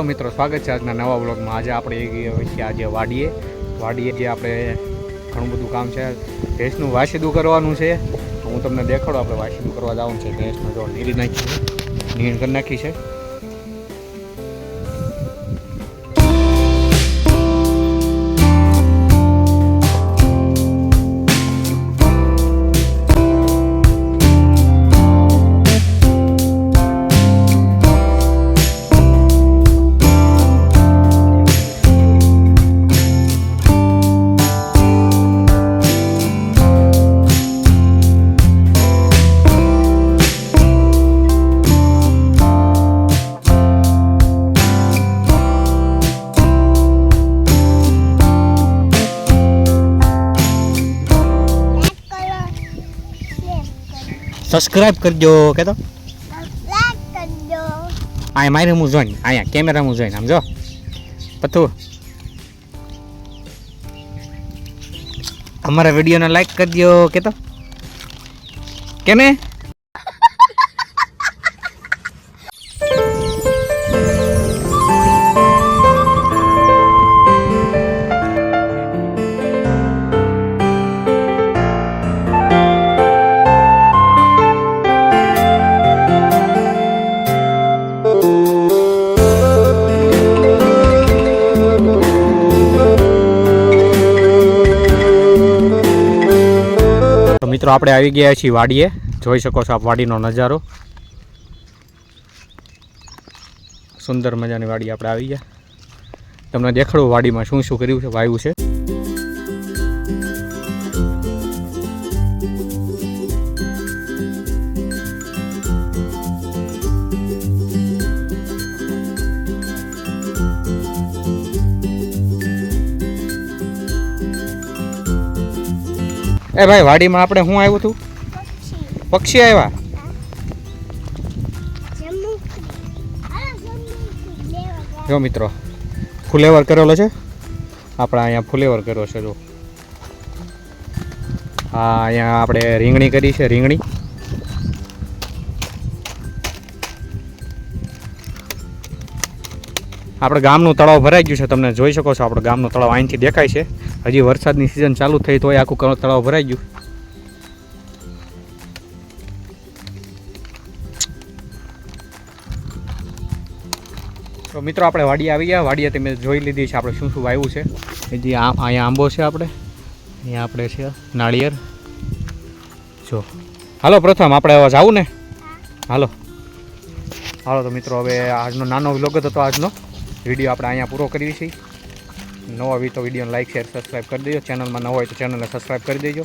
મિત્રો, સ્વાગત છે આજના નવા વ્લોગમાં। આજે આપણે આજે વાડીએ જે આપણે ઘણું બધું કામ છે, ભેંસનું વાસીદું કરવાનું છે। તો હું તમને દેખાડું, આપણે વાસીદું કરવા જવાનું છે। ભેંસનો જો નીરી નાખી છે, નીણ કરી નાખી છે। સબસ્ક્રાઇબ કરજો કે તો અહીંયા મારે હું જોઈને અહીંયા કેમેરા હું જોઈને આમ જો પતું અમારા વિડીયોને લાઈક કરજો કે તો કેને મિત્રો આપણે આવી ગયા છીએ વાડીએ। જોઈ શકો છો આપ વાડીનો નજારો, સુંદર મજાની વાડી આપણે આવી ગયા। તમને દેખાડું વાડીમાં શું શું કર્યું છે, વાવ્યું છે। એ ભાઈ, વાડીમાં આપણે શું આવ્યું હતું? પક્ષી આવ્યા? જો મિત્રો, ફુલેવર કરેલો છે આપણે, અહીંયા ફુલેવર કર્યો છે। જો હા, અહીંયા આપણે રીંગણી કરી છે, રીંગણી। આપણે ગામનું તળાવ ભરાઈ ગયું છે, તમને જોઈ શકો છો। આપણે ગામનું તળાવ અહીંથી દેખાય છે। હજી વરસાદની સિઝન ચાલુ થઈ તોય આખું તળાવ ભરાઈ ગયું। તો મિત્રો આપણે વાડીએ આવી ગયા। વાડીએ તમે જોઈ લીધી છે આપણે શું શું વાવ્યું છે। હજી અહીંયા આંબો છે, આપણે અહીંયા આપણે છે નાળિયેર। જો હાલો પ્રથમ આપણે હવે જાવું ને, હાલો હાલો। તો મિત્રો હવે આજનો નાનો વ્લોગ હતો, આજનો વિડીયો આપણે અહીંયા પૂરો કરીએ છીએ। નવો આવી તો વિડીયોને લાઈક શેર સબસ્ક્રાઈબ કરી દેજો। ચેનલમાં ન હોય તો ચેનલને સબસ્ક્રાઈબ કરી દેજો।